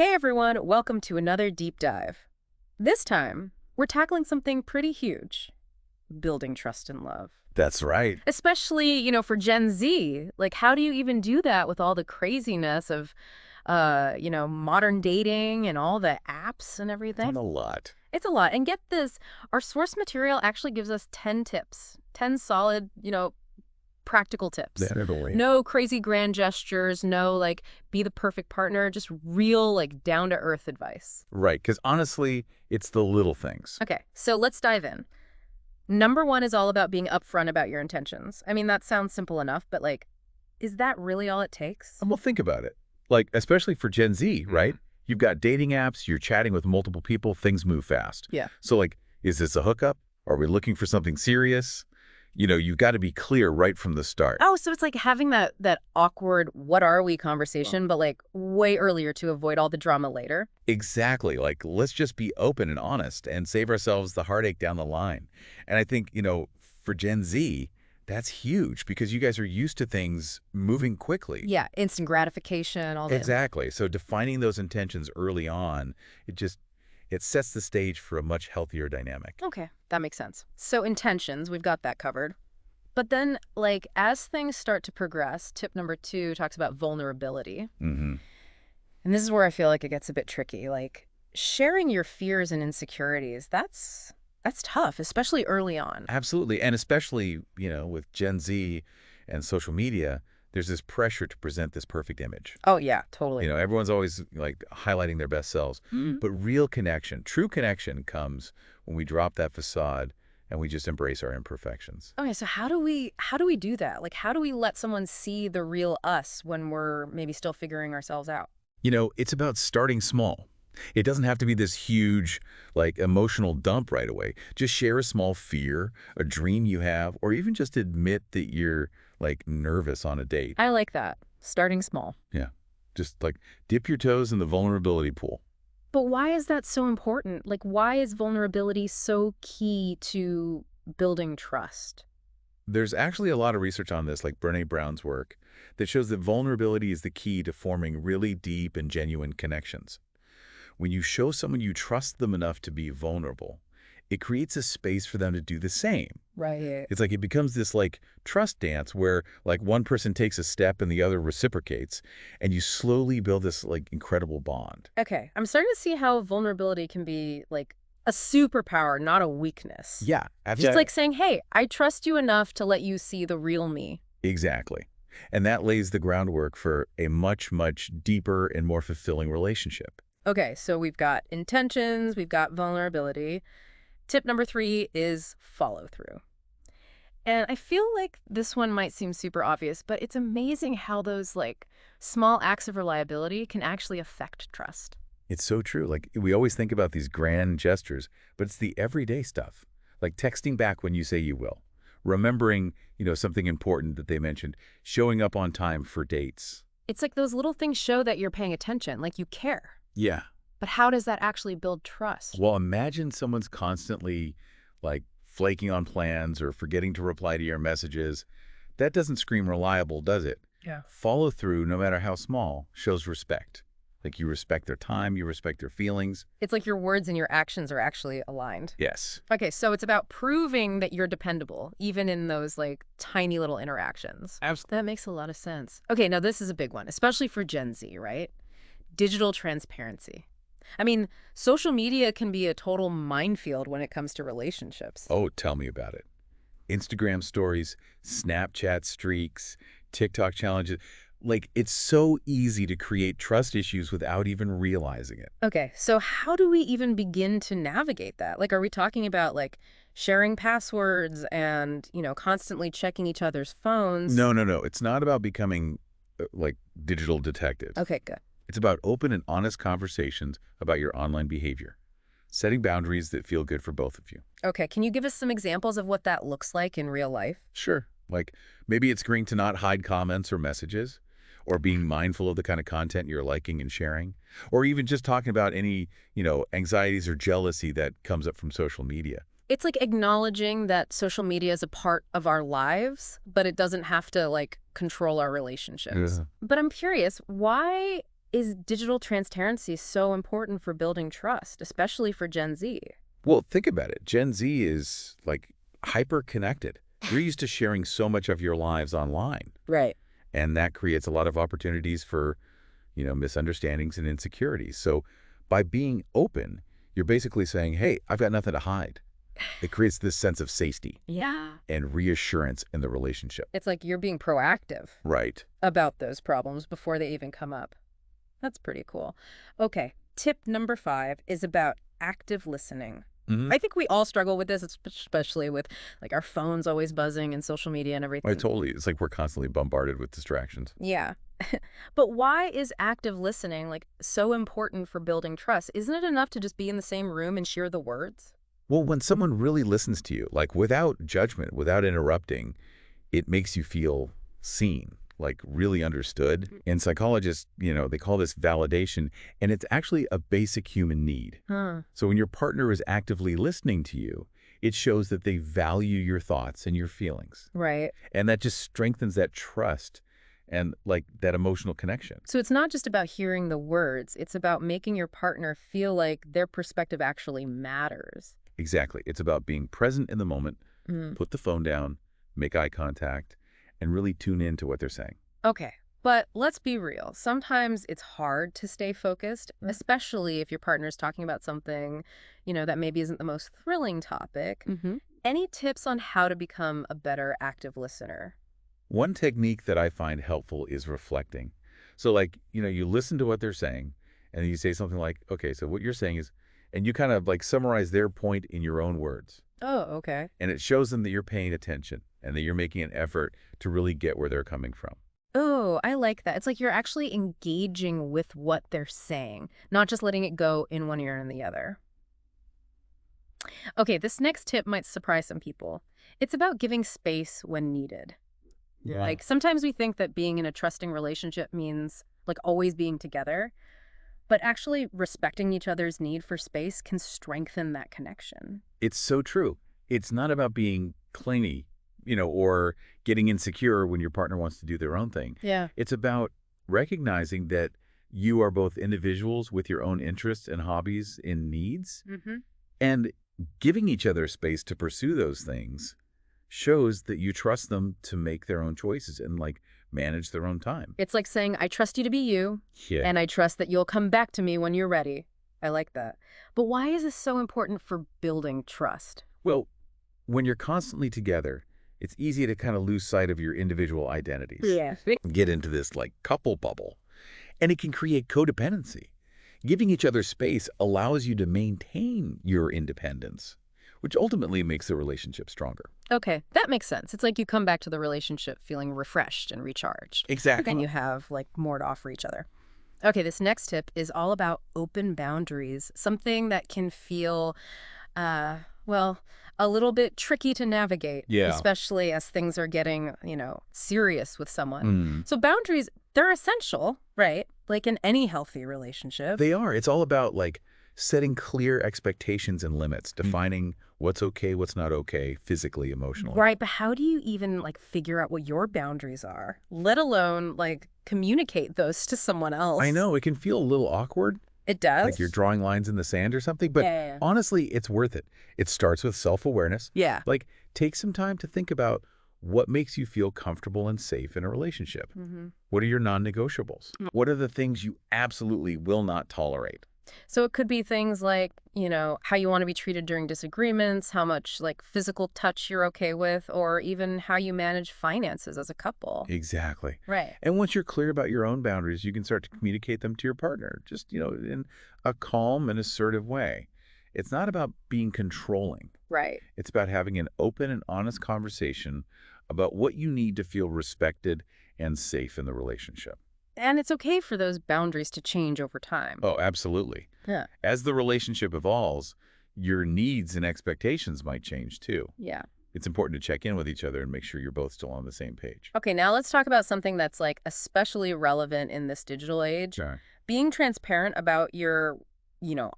Hey everyone, welcome to another deep dive. This time, we're tackling something pretty huge, building trust and love. That's right. Especially, for Gen Z. Like, how do you even do that with all the craziness of, modern dating and all the apps and Done everything? a lot. It's a lot. And get this, our source material actually gives us 10 tips, 10 solid, practical tips. Definitely. No crazy grand gestures, no like be the perfect partner, just real like down to earth advice. Right, because honestly, it's the little things. Okay, so let's dive in. Number one is all about being upfront about your intentions. I mean, that sounds simple enough, but like, is that really all it takes? And we'll think about it. Like, especially for Gen Z, right? Mhm. You've got dating apps, you're chatting with multiple people, things move fast. Yeah. So, like, is this a hookup? Are we looking for something serious? You've got to be clear right from the start. Oh, so it's like having that awkward "what are we" conversation, but like way earlier to avoid all the drama later. Exactly. Like, let's just be open and honest and save ourselves the heartache down the line. And I think, for Gen Z, that's huge because you guys are used to things moving quickly. Yeah, instant gratification, all that. Exactly. So defining those intentions early on, it sets the stage for a much healthier dynamic. Okay, that makes sense. So intentions, we've got that covered. But then, like, as things start to progress, tip number two talks about vulnerability. Hmm. And this is where I feel like it gets a bit tricky. Like, sharing your fears and insecurities, that's tough, especially early on. Absolutely. And especially, with Gen Z and social media, there's this pressure to present this perfect image. Oh, yeah, totally. Everyone's always like highlighting their best selves. Mm. But real connection, true connection comes when we drop that facade and we just embrace our imperfections. Okay, so how do we do that? Like, how do we let someone see the real us when we're maybe still figuring ourselves out? It's about starting small. It doesn't have to be this huge, like, emotional dump right away. Just share a small fear, a dream you have, or even just admit that you're, like, nervous on a date. I like that. Starting small. Yeah. Just, like, dip your toes in the vulnerability pool. But why is that so important? Like, why is vulnerability so key to building trust? There's actually a lot of research on this, like Brené Brown's work, that shows that vulnerability is the key to forming really deep and genuine connections. When you show someone you trust them enough to be vulnerable, it creates a space for them to do the same. Right. It's like it becomes this like trust dance where like one person takes a step and the other reciprocates, and you slowly build this like incredible bond. Okay, I'm starting to see how vulnerability can be like a superpower, not a weakness. Yeah, Just like saying, hey, I trust you enough to let you see the real me. exactly. And that lays the groundwork for a much, much deeper and more fulfilling relationship. Okay, so we've got intentions, we've got vulnerability. Tip number three is follow through. And I feel like this one might seem super obvious, but it's amazing how those like small acts of reliability can actually affect trust. It's so true. Like we always think about these grand gestures, but it's the everyday stuff. Like texting back when you say you will. Remembering, something important that they mentioned. Showing up on time for dates. It's like those little things show that you're paying attention, like you care. Yeah. But how does that actually build trust? Well, imagine someone's constantly like flaking on plans or forgetting to reply to your messages. That doesn't scream reliable, does it? Yeah. Follow through, no matter how small, shows respect. Like you respect their time, you respect their feelings. It's like your words and your actions are actually aligned. Yes. Okay, so it's about proving that you're dependable, even in those like tiny little interactions. Absolutely. That makes a lot of sense. Okay, now this is a big one, especially for Gen Z, right? Digital transparency. I mean, social media can be a total minefield when it comes to relationships. Oh, tell me about it. Instagram stories, Snapchat streaks, TikTok challenges. Like, it's so easy to create trust issues without even realizing it. Okay, so how do we even begin to navigate that? Like, are we talking about like sharing passwords and, constantly checking each other's phones? No, no, no. It's not about becoming, like, digital detectives. Okay, good. It's about open and honest conversations about your online behavior, setting boundaries that feel good for both of you. Okay, can you give us some examples of what that looks like in real life? Sure. Like, maybe it's agreeing to not hide comments or messages, or being mindful of the kind of content you're liking and sharing, or even just talking about any, anxieties or jealousy that comes up from social media. It's like acknowledging that social media is a part of our lives, but it doesn't have to like control our relationships. Yeah. But I'm curious, why is digital transparency so important for building trust, especially for Gen Z? Well, think about it. Gen Z is like hyper connected. You're used to sharing so much of your lives online, Right. and that creates a lot of opportunities for, misunderstandings and insecurities. So by being open, you're basically saying, hey, I've got nothing to hide. It creates this sense of safety Yeah. and reassurance in the relationship. It's like you're being proactive Right. about those problems before they even come up. That's pretty cool. Okay, tip number 5 is about active listening. Hmm. I think we all struggle with this, especially with like our phones always buzzing and social media and I everything. totally. It's like we're constantly bombarded with distractions. Yeah. But why is active listening like so important for building trust? Isn't it enough to just be in the same room and share the words? Well, when someone really listens to you, like without judgment, without interrupting, it makes you feel seen, like really understood. And psychologists, they call this validation, and it's actually a basic human need. Huh. So when your partner is actively listening to you, it shows that they value your thoughts and your feelings. Right. And that just strengthens that trust and like that emotional connection. So it's not just about hearing the words, it's about making your partner feel like their perspective actually matters. Exactly. It's about being present in the moment, Mm. put the phone down, make eye contact, and really tune in to what they're saying. Okay, but let's be real. Sometimes it's hard to stay focused, especially if your partner's talking about something, that maybe isn't the most thrilling topic. Any tips on how to become a better active listener? One technique that I find helpful is reflecting. So like, you listen to what they're saying and you say something like, okay, so what you're saying is, and you kind of like summarize their point in your own words. Oh, okay. And it shows them that you're paying attention and that you're making an effort to really get where they're coming from. Oh, I like that. It's like you're actually engaging with what they're saying, not just letting it go in one ear and the other. Okay, this next tip might surprise some people. It's about giving space when needed. Yeah. Like sometimes we think that being in a trusting relationship means like always being together, but actually respecting each other's need for space can strengthen that connection. It's so true. It's not about being clingy, or getting insecure when your partner wants to do their own thing. Yeah. It's about recognizing that you are both individuals with your own interests and hobbies and needs, Mm-hmm. and giving each other space to pursue those things shows that you trust them to make their own choices and like manage their own time. It's like saying, I trust you to be you, Yeah. and I trust that you'll come back to me when you're ready. I like that. But why is this so important for building trust? Well, when you're constantly together, it's easy to kind of lose sight of your individual identities. Yeah. Get into this like couple bubble, and it can create codependency. Giving each other space allows you to maintain your independence, which ultimately makes the relationship stronger. Okay, that makes sense. It's like you come back to the relationship feeling refreshed and recharged, Exactly. and you have like more to offer each other. Okay, this next tip is all about open boundaries, something that can feel, well, a little bit tricky to navigate, Yeah. especially as things are getting, serious with someone. Mm. So boundaries, they're essential, right? Like in any healthy relationship. They are. It's all about like setting clear expectations and limits, defining what's okay, what's not okay, physically, emotionally. Right, but how do you even like figure out what your boundaries are, let alone like communicate those to someone else? I know it can feel a little awkward, It does. like you're drawing lines in the sand or something, but Yeah. honestly, it's worth it. It starts with self-awareness. Yeah. Like, take some time to think about what makes you feel comfortable and safe in a relationship. Mm-hmm. What are your non-negotiables? What are the things you absolutely will not tolerate? So it could be things like, how you want to be treated during disagreements, how much like physical touch you're okay with, or even how you manage finances as a couple. Exactly. Right. And once you're clear about your own boundaries, you can start to communicate them to your partner, just, in a calm and assertive way. It's not about being controlling. Right. It's about having an open and honest conversation about what you need to feel respected and safe in the relationship. And it's okay for those boundaries to change over time. Oh, absolutely. Yeah. As the relationship evolves, your needs and expectations might change too. Yeah. It's important to check in with each other and make sure you're both still on the same page. Okay, now let's talk about something that's like especially relevant in this digital age. Sure. Being transparent about your,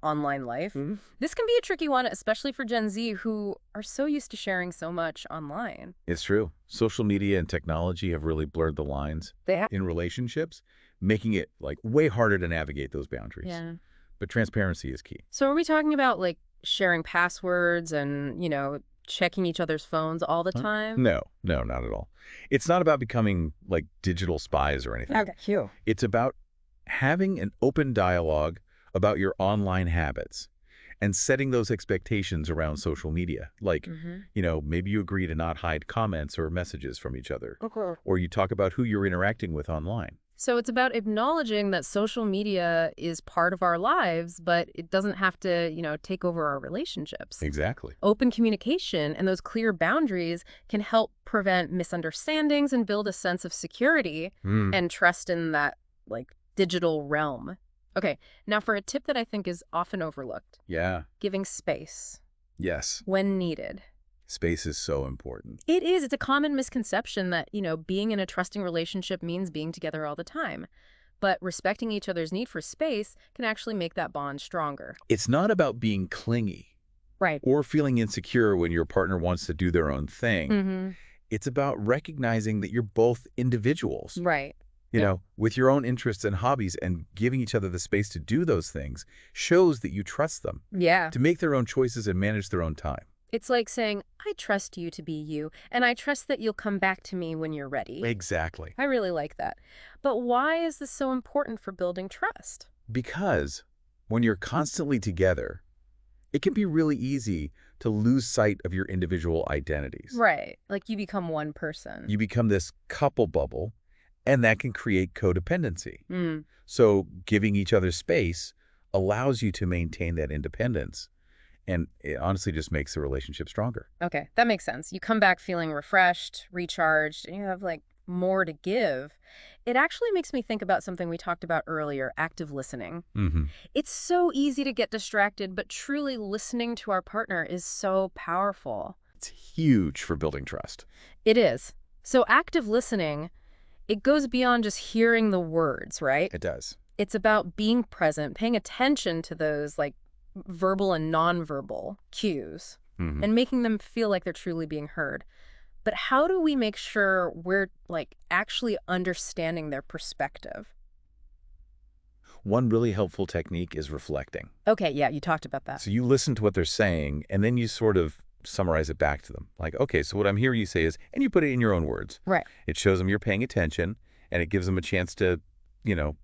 online life. Mm-hmm. This can be a tricky one, especially for Gen Z who are so used to sharing so much online. It's true. Social media and technology have really blurred the lines They have. in relationships, making it like way harder to navigate those boundaries. Yeah. But transparency is key. So are we talking about like sharing passwords and, checking each other's phones all the Huh? time? No, no, not at all. It's not about becoming like digital spies or anything. Okay, phew. It's about having an open dialogue about your online habits and setting those expectations around social media. Like, Hmm. maybe you agree to not hide comments or messages from each other, Okay. or you talk about who you're interacting with online. So it's about acknowledging that social media is part of our lives, but it doesn't have to, take over our relationships. Exactly. Open communication and those clear boundaries can help prevent misunderstandings and build a sense of security Hmm. and trust in that, like, digital realm. Okay, now for a tip that I think is often overlooked, Yeah. giving space Yes. when needed. Space is so important. It is. It's a common misconception that, being in a trusting relationship means being together all the time. But respecting each other's need for space can actually make that bond stronger. It's not about being clingy Right. or feeling insecure when your partner wants to do their own thing. Mm-hmm. It's about recognizing that you're both individuals, Right. Yeah. with your own interests and hobbies, and giving each other the space to do those things shows that you trust them Yeah. to make their own choices and manage their own time. It's like saying, I trust you to be you, and I trust that you'll come back to me when you're ready. Exactly. I really like that. But why is this so important for building trust? Because when you're constantly together, it can be really easy to lose sight of your individual identities. Right. Like you become one person. You become this couple bubble, and that can create codependency. Mm. So giving each other space allows you to maintain that independence, and it honestly just makes the relationship stronger. Okay, that makes sense. You come back feeling refreshed, recharged, and you have like more to give. It actually makes me think about something we talked about earlier, active listening. Hmm. It's so easy to get distracted, but truly listening to our partner is so powerful. It's huge for building trust. It is. So active listening, it goes beyond just hearing the words, right? It does. It's about being present, paying attention to those like verbal and nonverbal cues Hmm. and making them feel like they're truly being heard. But how do we make sure we're like actually understanding their perspective? One really helpful technique is reflecting. Okay, yeah, you talked about that. So you listen to what they're saying, and then you sort of summarize it back to them. Like, okay, so what I'm hearing you say is, and you put it in your own words. Right. It shows them you're paying attention, and it gives them a chance to, you know,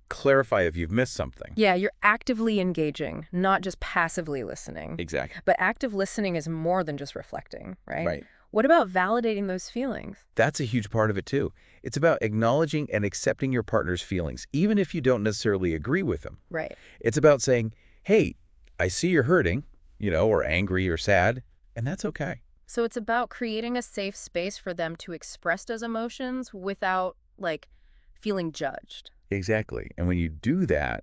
clarify if you've missed something. Yeah, you're actively engaging, not just passively listening. Exactly. But active listening is more than just reflecting, right? Right. What about validating those feelings? That's a huge part of it, too. It's about acknowledging and accepting your partner's feelings, even if you don't necessarily agree with them. Right. It's about saying, hey, I see you're hurting, or angry or sad, and that's okay. So it's about creating a safe space for them to express those emotions without, like, feeling judged. Exactly. And when you do that,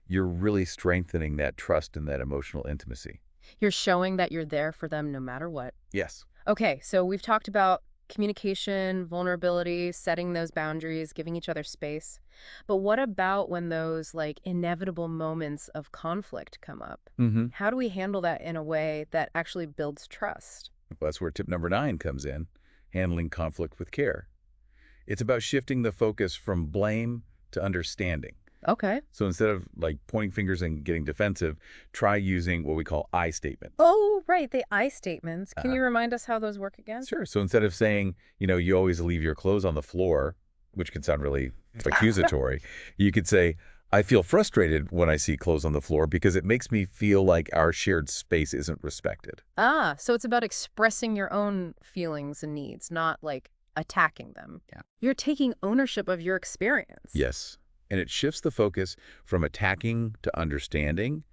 you're really strengthening that trust and that emotional intimacy. You're showing that you're there for them no matter what. Yes. Okay, so we've talked about communication, vulnerability, setting those boundaries, giving each other space. But what about when those like inevitable moments of conflict come up? Mm-hmm. How do we handle that in a way that actually builds trust? Well, that's where tip number 9 comes in, handling conflict with care. It's about shifting the focus from blame to understanding. Okay. So instead of like pointing fingers and getting defensive, try using what we call I statements. Oh, right, the I statements. Can Uh-huh. you remind us how those work again? Sure. So instead of saying, you always leave your clothes on the floor, which can sound really accusatory, you could say, I feel frustrated when I see clothes on the floor because it makes me feel like our shared space isn't respected. Ah, so it's about expressing your own feelings and needs, not like attacking them. Yeah. You're taking ownership of your experience. Yes. And it shifts the focus from attacking to understanding,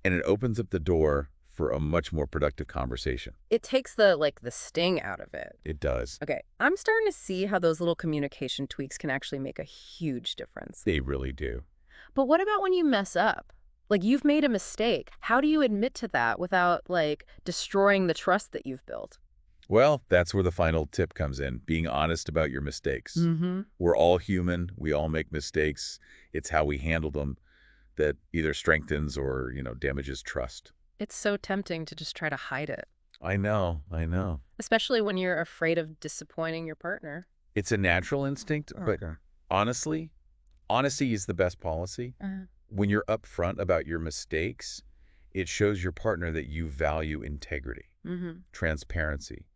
and it opens up the door for a much more productive conversation. It takes the sting out of it. It does. Okay, I'm starting to see how those little communication tweaks can actually make a huge difference. They really do. But what about when you mess up? Like you've made a mistake. How do you admit to that without like destroying the trust that you've built? Well, that's where the final tip comes in, being honest about your mistakes. Mm-hmm. We're all human. We all make mistakes. It's how we handle them that either strengthens or, damages trust. It's so tempting to just try to hide it, I know. especially when you're afraid of disappointing your partner. It's a natural instinct, but Okay. Honestly, honesty is the best policy. Uh, When you're upfront about your mistakes, it shows your partner that you value integrity, mm-hmm. transparency,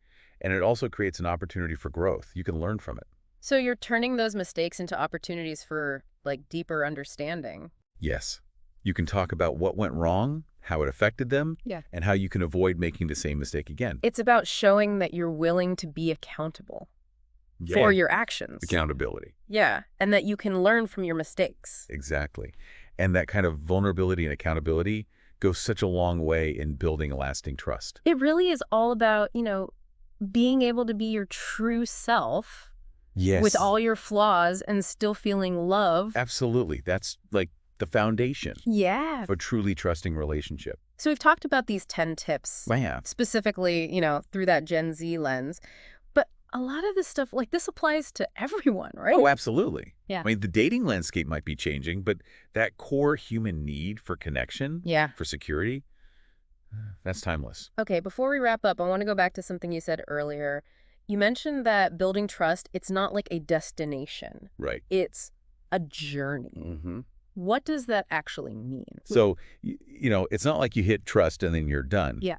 and it also creates an opportunity for growth. You can learn from it. So you're turning those mistakes into opportunities for, like, deeper understanding. Yes. You can talk about what went wrong, how it affected them, Yeah. and how you can avoid making the same mistake again. It's about showing that you're willing to be accountable Yeah. for your actions. Accountability. Yeah, and that you can learn from your mistakes. Exactly. And that kind of vulnerability and accountability goes such a long way in building lasting trust. It really is all about, being able to be your true self Yes. with all your flaws and still feeling love. Absolutely. That's like the foundation Yeah. of a truly trusting relationship. So we've talked about these 10 tips, Yeah. specifically, through that Gen Z lens. But a lot of this stuff, like, this applies to everyone, right? Oh, absolutely. Yeah. I mean, the dating landscape might be changing, but that core human need for connection, Yeah. for security, that's timeless. Okay, before we wrap up, I want to go back to something you said earlier. You mentioned that building trust, it's not like a destination. Right. It's a journey. Mm-hmm. What does that actually mean? So, it's not like you hit trust and then you're done. Yeah.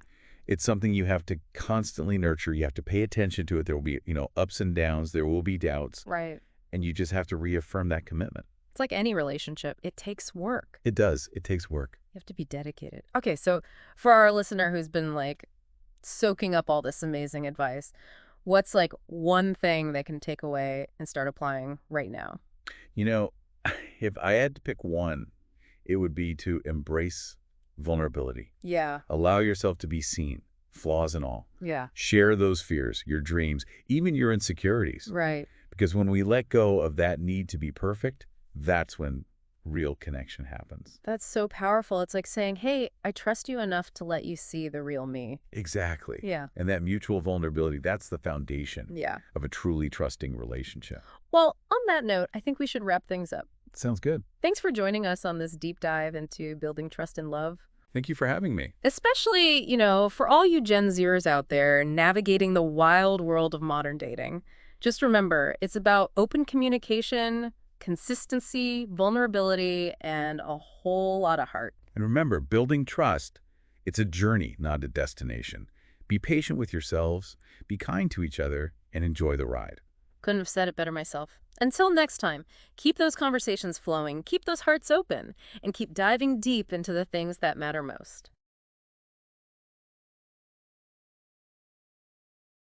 It's something you have to constantly nurture. You have to pay attention to it. There will be, ups and downs. There will be doubts. Right. And you just have to reaffirm that commitment. It's like any relationship. It takes work. It does. It takes work. You have to be dedicated. Okay, so for our listener who's been, like, soaking up all this amazing advice, what's, like, one thing they can take away and start applying right now? You know, if I had to pick one, it would be to embrace vulnerability. Yeah. Allow yourself to be seen, flaws and all. Yeah. Share those fears, your dreams, even your insecurities. Right. Because when we let go of that need to be perfect, that's when real connection happens. That's so powerful. It's like saying, hey, I trust you enough to let you see the real me. Exactly. Yeah. And that mutual vulnerability, that's the foundation Yeah. of a truly trusting relationship. Well, on that note, I think we should wrap things up. Sounds good. Thanks for joining us on this deep dive into building trust and love. Thank you for having me. Especially, for all you Gen Zers out there navigating the wild world of modern dating. Just remember, it's about open communication, consistency, vulnerability, and a whole lot of heart. And remember, building trust, it's a journey, not a destination. Be patient with yourselves, be kind to each other, and enjoy the ride. Couldn't have said it better myself. Until next time, keep those conversations flowing, keep those hearts open, and keep diving deep into the things that matter most.